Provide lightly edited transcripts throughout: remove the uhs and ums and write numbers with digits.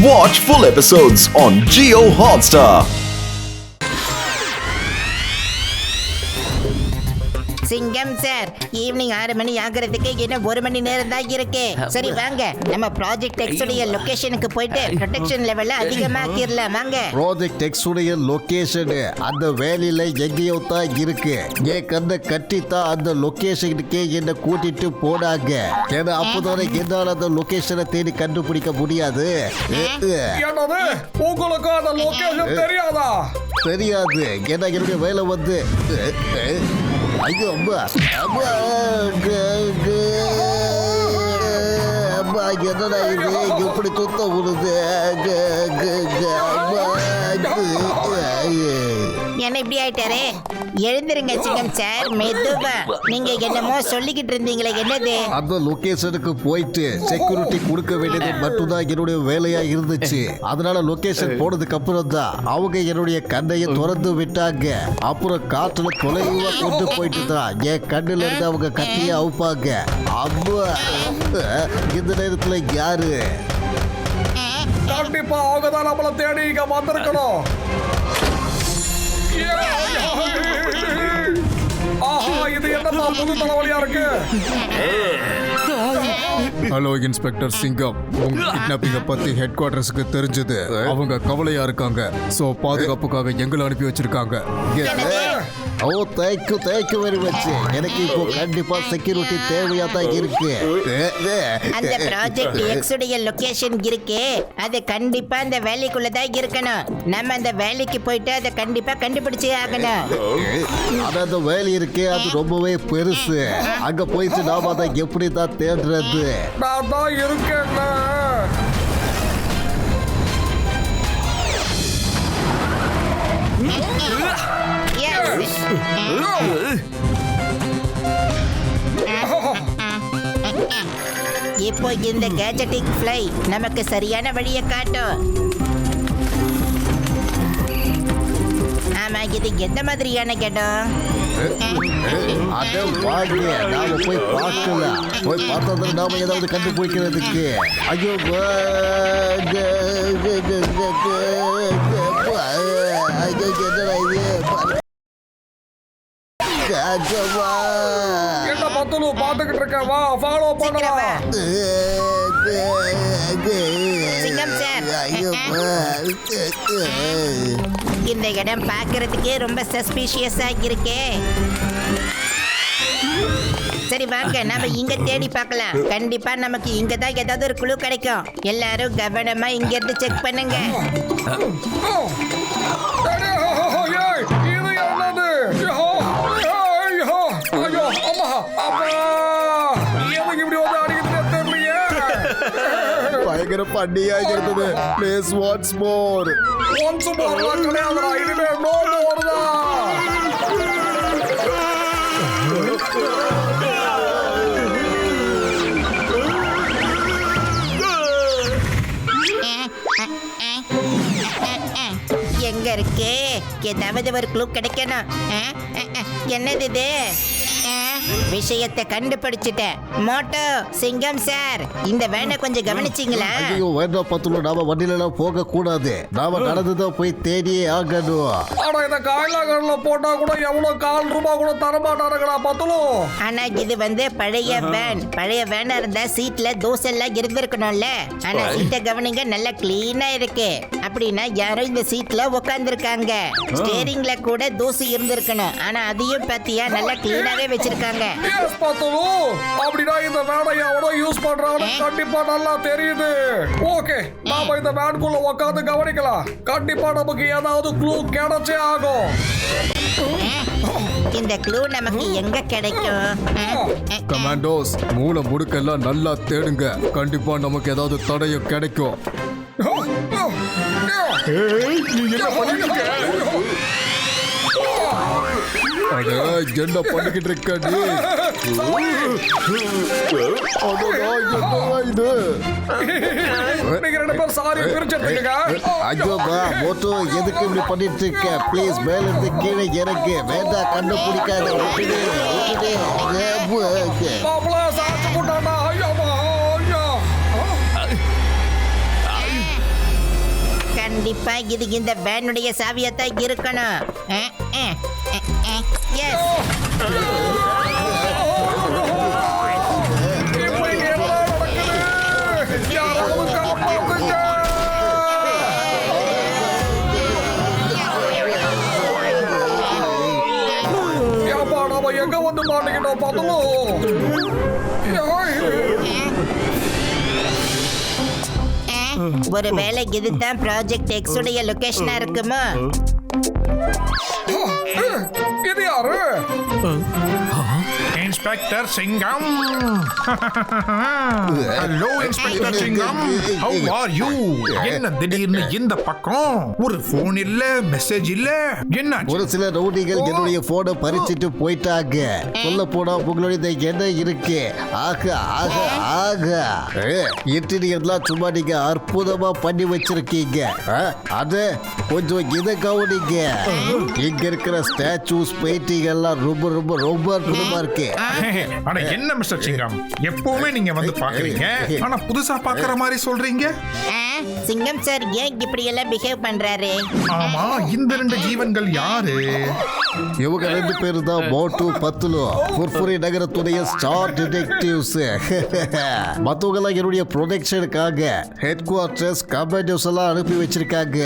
Watch full episodes on Jio Hotstar. சிங்கம் sir, evening 6 மணி ஆகிறதுக்கு இன்னும் 1 மணி நேரம் தான் இருக்கு. சரி வாங்க, நம்ம ப்ராஜெக்ட் எக்ஸ் உடைய லொகேஷனுக்கு போயிட்டு ப்ரொடெக்ஷன் லெவலை அதிகமாக்கிடலாம். வாங்க. ப்ராஜெக்ட் எக்ஸ் உடைய லொகேஷன் அந்த வேலையில எங்கேயோ தான் இருக்கு. என் கண்ணை கட்டித்தான் அந்த லொகேஷனுக்கே என்ன கூட்டிட்டு போனாங்க. ஏன்னா அப்போதானே என்னால அந்த லொகேஷனை தேடி கண்டுபிடிக்க முடியாது. உங்களுக்கு அந்த லொகேஷன் தெரியாதா? தெரியாது. ஏன்னா என்னுடைய வேலை வந்து ஐயோ அம்மா அம்மா அம்மா என்னடா இது எப்படி சுத்த விடுது. என்ன இப்படி ஆயிட்டாரே? எழுந்திருங்க சிங்கம் சார், மெதுவா. நீங்க என்னமோ சொல்லிக்கிட்டு இருந்தீங்களே, என்னது? அந்த லொகேஷனுக்கு போயிட்டு செக்யூரிட்டி கொடுக்க வேண்டியது மட்டும்தான் என்னுடைய வேலையா இருந்துச்சு. அதனால லொகேஷன் போனதுக்கு அப்புறம் தான் அவங்க என்னுடைய கண்ணையை திறந்து விட்டாங்க. அப்புறம் காற்றுல தொலைவா கொண்டு போயிட்டு தான் என் கண்ணுல இருந்து அவங்க கட்டியே அவுப்பாங்க. அம்மா இந்த நேரத்துல யாரு? கண்டிப்பா அவங்க தான் நம்மள தேடி இங்க வந்திருக்கணும். ஆஹா, இது என்னப்பா புது தலைவலியா இருக்கு? ஹலோ இன்ஸ்பெக்டர் சிங்கம், உங்க கிட்னாப்பிங்க பத்தி ஹெட் குவார்டர்ஸ்க்கு தெரிஞ்சது. அவங்க கவலையா இருக்காங்க. சோ பாதுகாப்புக்காக எங்களை அனுப்பி வச்சிருக்காங்க. ஓ தேங்க்யூ வெரி மச். எனக்கு இப்போ கண்டிப்பா செக்யூரிட்டி தேவையா தான் இருக்கு. அந்த ப்ராஜெக்ட் எக்ஸ் உடைய லொகேஷன் இருக்கே, அது கண்டிப்பா அந்த வேலைக்குள்ள தான் இருக்கணும். நம்ம அந்த வேலைக்கு போயிட்டு அதை கண்டிப்பா கண்டுபிடிச்சே ஆகணும். ஆனா அந்த வேலை இருக்கே, அது ரொம்பவே பெருசு. அங்க போயிட்டு நாம அதை எப்படி தான் தேடுறது? நான் தான் இருக்கேன்ல. இப்போ இந்த கேஜெட்டிக் ஃப்ளை நமக்கு சரியான வழியை காட்டும். ஆமா, இது எந்த மாதிரியான இடம்? அத வாங்க, நாம போய் பார்க்கலாம். போய் பார்த்தா நாம ஏதாவது கண்டுபிடிக்கிறதுக்கு. ஐயோ என்ன பத்துலு பாத்துக்கிட்டு இருக்க? வா, ஃபாலோ பண்ணலாம். சிங்கம் சார், இந்த இடம் பார்க்கறதுக்கே ரொம்ப சஸ்பீஷியஸா இருக்கே. சரி வாங்க, நாம இங்க தேடி பார்க்கலாம். கண்டிப்பா நமக்கு இங்க தான் ஏதாவது ஒரு குழு கிடைக்கும். எல்லாரும் கவனமா இங்க இருந்து செக் பண்ணுங்க. இது என்னது? ஐயோ அம்மா, அப்பா எதுக்கு இப்படி வந்து அடிக்குதுன்னு தெரியலையே. பயங்கர பண்ணியா இருந்தது. Please once more. Once more கிடையாதுடா, இனிமே நோ மோர் தான். எங்க இருக்கு? ஏதாவது ஒரு க்ளூ கிடைக்கணும். என்னது இது? விஷயத்தை கண்டுபிடிச்சிட்டேன். மோட்டோ சிங்கம் சார், இந்த வேனை கொஞ்சம் கவனிச்சிங்களா? ஐயோ வேண்டாம் பத்துலு, நாம வண்டியில எல்லாம் போக கூடாது. நாம நடந்துதான் போய் தேடியே ஆகணும். ஆனா இந்த காயிலாகல போட்டா கூட எவ்வளவு ₹1 கூட தரமாட்டாருங்களா பத்துலு? ஆனா இது வந்து பழைய வேன். பழைய வேனா இருந்தா சீட்ல தோசை எல்லாம் இருந்திருக்கணும்ல. ஆனா சீட்டை கவனிங்க, நல்லா கிளீனா இருக்கு. அப்படின்னா யாரோ இந்த சீட்ல உட்கார்ந்துருக்காங்க. ஸ்டீரிங்ல கூட தூசி இருந்திருக்கணும். ஆனா அதையும் பாத்தியா, நல்லா கிளீனாவே வச்சிருக்காங்க. எஸ் பத்துலு, அப்படினா இந்த வேனை எவ்வளவு யூஸ் பண்றாங்க கண்டிப்பா நல்லா தெரியுது. ஓகே, நாம இந்த வேனுக்குள்ள உட்கார்ந்து கவனிக்கலாம். கண்டிப்பா நமக்கு ஏதாவது க்ளூ கிடைச்சே ஆகும். இந்த க்ளூ நமக்கு எங்க கிடைக்கும்? கமாண்டோஸ், மூளை முடுக்கெல்லாம் நல்லா தேடுங்க. கண்டிப்பா நமக்கு ஏதாவது தடயம் கிடைக்கும். அட என்ன பண்ணிக்கிட்டு இருக்க நீ? இது நீங்க ரெண்டு பேரும் சாரி பிரிச்சிருக்கீங்க. ஐயோ மோட்டோ, எதுக்கு இப்படி பண்ணிட்டு இருக்க? ப்ளீஸ் மேல இருந்து கீழே இறங்கு. வேண்டாம், கண்டுபிடிக்காத. மாப்பிள சாச்சு போட்டாடா. ஐயோ ஐயோ. கண்டிப்பா இது இந்த வேனுடைய சாவியத்தான் இருக்கணும். எஸ். இப்போ இங்க என்ன நடக்குது? யாராவது காப்பாத்துங்க! ஏப்பா, நாம எங்க வந்து மாட்டிக்கிட்டோம் பதலும்? ஒருவேளை இதுதான் ப்ராஜெக்ட் எக்ஸ் உடைய லொகேஷனா இருக்குமோ? இது யாரு? Inspector Singham. Hello, Inspector Singham. How are you? என்ன திடீர்னு இந்த பக்கம் ஒரு போன் இல்ல, மெசேஜ் இல்ல, என்ன? ஒரு சில ரவுடிகள் என்னுடைய போனை பறிச்சிட்டு போயிட்டாங்க. சொல்ல போனா உங்களுடைய என்ன இருக்கு? ஆக ஆக ஆக இன்டீரியர்லாம் சும்மா நீங்க அற்புதமா பண்ணி வச்சிருக்கீங்க. அது கொஞ்சம் இதை கவனிங்க. இங்க இருக்கிற ஸ்டாச்சூஸ் பெயிண்டிங் எல்லாம் ரொம்ப ரொம்ப ரொம்ப அற்புதமா இருக்கு. ஆனா என்ன மிஸ்டர் சிங்கம், எப்பவுமே நீங்க வந்து பாக்குறீங்க, ஆனா புதுசா பாக்குற மாதிரி சொல்றீங்க. சிங்கம் சார் ஏன் இப்படி எல்லாம் பிஹேவ் பண்றாரு? ஆமா, இந்த ரெண்டு ஜீவன்கள் யாரு? இவங்க ரெண்டு பேரு தான் மோட்டு பத்துலு, புர்புரி நகரத்துடைய ஸ்டார் டிடெக்டிவ்ஸ். மத்தவங்க எல்லாம் என்னுடைய ப்ரொடெக்ஷனுக்காக ஹெட் குவார்டர்ஸ் கமாண்டோஸ் எல்லாம் அனுப்பி வச்சிருக்காங்க.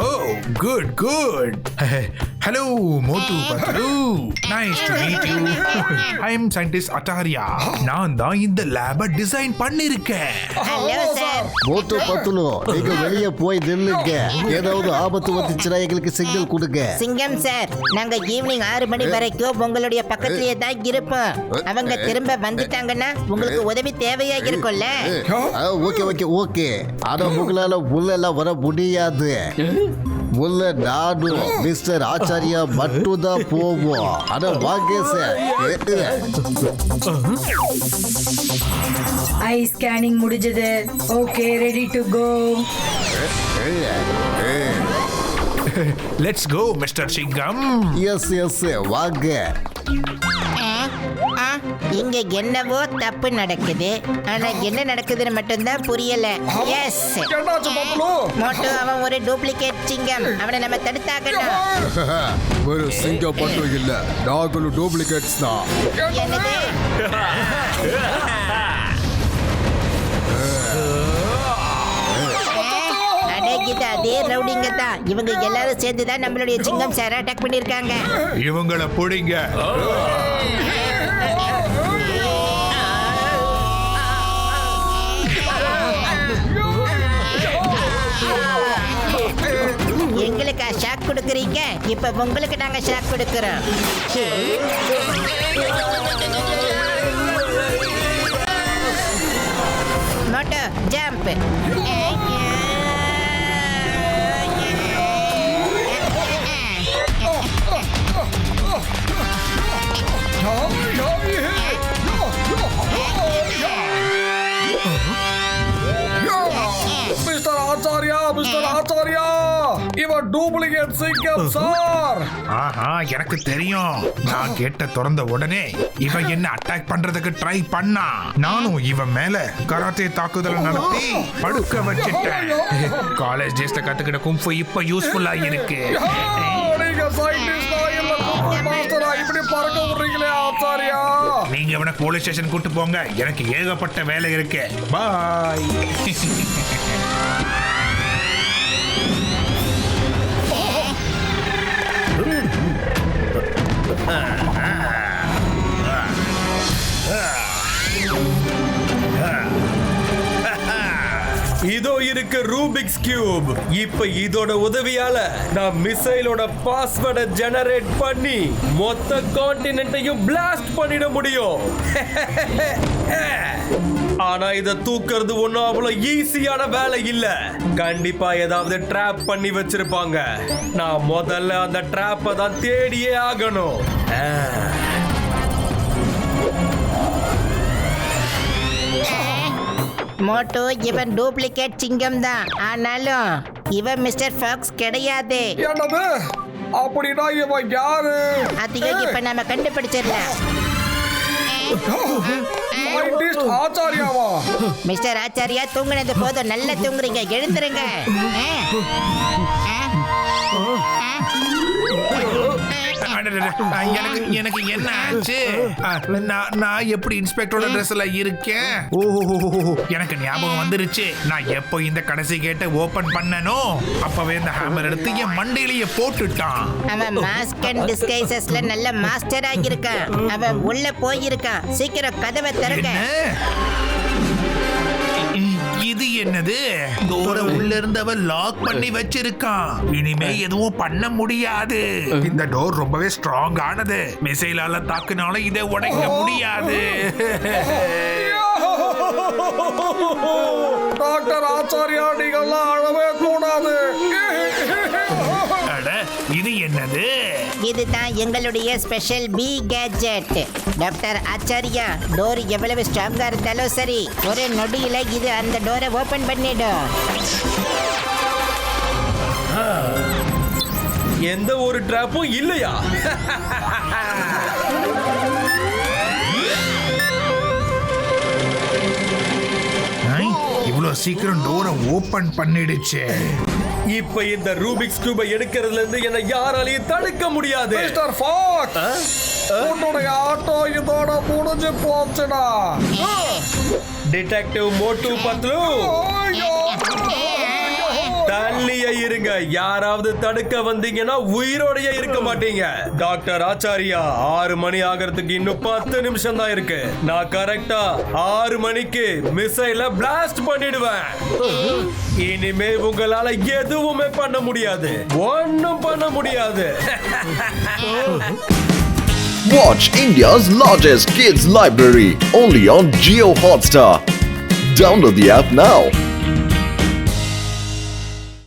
ஓ good good. Hello Motu Patlu, nice to meet you. I am scientist அட்டாரியா. நான் தான் இந்த லேபை டிசைன் பண்ணிருக்கேன். Hello sir. மோட்டு பத்துலு, நீங்க வெளியே போய் நில்லுங்க. ஏதாவது ஆபத்து வந்துச்சுன்னா எங்களுக்கு சிக்னல் கொடுங்க. சிங்கம் சார், நாங்க ஈவினிங் 6 மணி வரைக்கும் உங்களுடைய பக்கத்திலேயே தான் இருப்போம். அவங்க திரும்ப வந்துட்டாங்கன்னா உங்களுக்கு உதவி தேவையா இருக்கும்ல? Okay okay okay. ஆனா உங்களால உள்ளெல்லாம் வர முடியாது. உள்ள நானும் மிஸ்டர் ஆச்சாரியா மட்டும் தான் போவோம். ஆனா வாங்க சார். ஐ ஸ்கேனிங் முடிஞ்சது. Okay, ready to go. Let's go mister Singam. Yes yes வாங்க. இங்க என்னவோ தப்பு நடக்குது. ஆனா என்ன நடக்குதுன்னு மட்டும்தான் புரியல. எஸ். என்னாச்சு பதலு? மோட்டோ அவன் ஒரு டூப்ளிகேட் சிங்கம். அவனை நம்ம தடுத்தாகணும். ஒரு சிங்கம் மட்டும் இல்ல, நாங்களும் டூப்ளிகேட்ஸ் தான். என்னது? இது அதே ரவுடிங்க தான். இவங்க எல்லாரும் சேர்ந்து தான் நம்மளுடைய சிங்கம் சார் அட்டாக் பண்ணிருக்காங்க. இவங்கள புடிங்க. எங்களுக்கு ஷாக் கொடுக்குறீங்க, இப்ப உங்களுக்கு நாங்க ஷாக் கொடுக்கிறோம். மோட்டோ jump. Mister Acharya, mister Acharya, இவன் டூப்ளிகேட் சிங்கம் சார். ஆஹா, எனக்கு தெரியும். நான் கேட்ட திறந்த உடனே இவன் என்ன அட்டாக் பண்றதுக்கு ட்ரை பண்ணா. நானும் இவன் மேல கராத்தே தாக்குதல் நடத்தி படுக்க வச்சிட்டேன். காலேஜ் டேஸ்ல கத்துக்கிட்ட கும்ஃபு இப்ப யூஸ்ஃபுல்லா இருக்கு. நீங்க சயின்டிஸ்டா இல்ல கும்ஃபு மாஸ்டரா? இப்படி பறக்க விடுறீங்களே ஆச்சாரியா. நீங்க இவனை போலீஸ் ஸ்டேஷன் கூட்டு போங்க, எனக்கு ஏகப்பட்ட வேலை இருக்கு. பாய். இதோ இருக்கு ரூபிக்ஸ் கியூப். இப்ப இதோட உதவியால நான் மிசைலோட பாஸ்வேர்டை ஜெனரேட் பண்ணி மொத்த கான்டினென்ட்டையும் பிளாஸ்ட் பண்ணிட முடியும். ஆனா இத தூக்குறது ஒண்ணும் அவ்வளவு ஈஸியான வேலை இல்ல. கண்டிப்பா ஏதாவது ட்ராப் பண்ணி வச்சிருப்பாங்க. நான் முதல்ல அந்த ட்ராப்பை தான் தேடியே ஆகணும். மோட்டோ இவன் டூப்ளிகேட் சிங்கம் தான். ஆனாலும் இவன் மிஸ்டர் ஃபாக்ஸ் கிடையாது. என்னது? அப்படின்னா இவன் யாரு? அதையும் இப்ப நாம கண்டுபிடிச்சிடலாம். சயின்டிஸ்ட் ஆச்சாரியாவா? மிஸ்டர் ஆச்சாரியா, தூங்குனது போதும், நல்லா தூங்குறீங்க, எழுந்துருங்க. எனக்கு என்ன ஆச்சு? நான் எப்படி இன்ஸ்பெக்டரோட ட்ரெஸ்ல இருக்கேன்? ஓ, எனக்கு ஞாபகம் வந்துருச்சு. நான் எப்போ இந்த கடைசி கேட்டை ஓபன் பண்ணனோ அப்பவே இந்த ஹேமர் எடுத்து என் மண்டையிலேயே போட்டுட்டான். அவன் மாஸ்க் அண்ட் டிஸ்கைசஸ்ல நல்ல மாஸ்டர் ஆகியிருக்கான். அவன் உள்ள போயிருக்கான். சீக்கிரம் கதவை திறங்க. இது என்னது? டோரை உள்ள இருந்தவன் லாக் பண்ணி வச்சிருக்கான். இனிமே எதுவும் பண்ண முடியாது. இந்த டோர் ரொம்பவே ஸ்ட்ராங் ஆனது. மிசைலால தாக்குனாலும் இதை உடைக்க முடியாது. டாக்டர் ஆச்சாரியா, நீங்கெல்லாம் அழவே கூடாது. இது என்னது? இதுதான் எங்களுடைய special P gadget. Doctor Acharya, door எவ்வளவு ஸ்ட்ராங்கா இருந்தாலும் சரி, ஒரு நொடியில இது அந்த டோரை ஓபன் பண்ணிடும். எந்த ஒரு டிராப்பும் இல்லையா? இவ்வளவு சீக்கிரம் டோரை ஓபன் பண்ணிடுச்சு. இப்ப இந்த ரூபிக்ஸ் கியூபை எடுக்கிறதுல இருந்து என்ன யாராலையும் தடுக்க முடியாது. மிஸ்டர் ஃபாக்ஸ், உன்னுடைய ஆட்டோ இதோட முடிஞ்சு போச்சுடா. டிடெக்டிவ் மோட்டு பத்லு, தள்ளியே இருங்க. யாராவது தடுக்க வந்தீங்கன்னா உயிரோடையே இருக்க மாட்டீங்க. டாக்டர் ஆச்சாரியா, 6 மணி ஆகிறதுக்கு இன்னும் 10 நிமிஷம் தான் இருக்கு. நான் கரெக்டா 6 மணிக்கு மிசைல பிளாஸ்ட் பண்ணிடுவேன். இனிமே உங்களால எதுவுமே பண்ண முடியாது, ஒன்னும் பண்ண முடியாது. Watch India's largest kids library only on Jio Hotstar. Download the app now.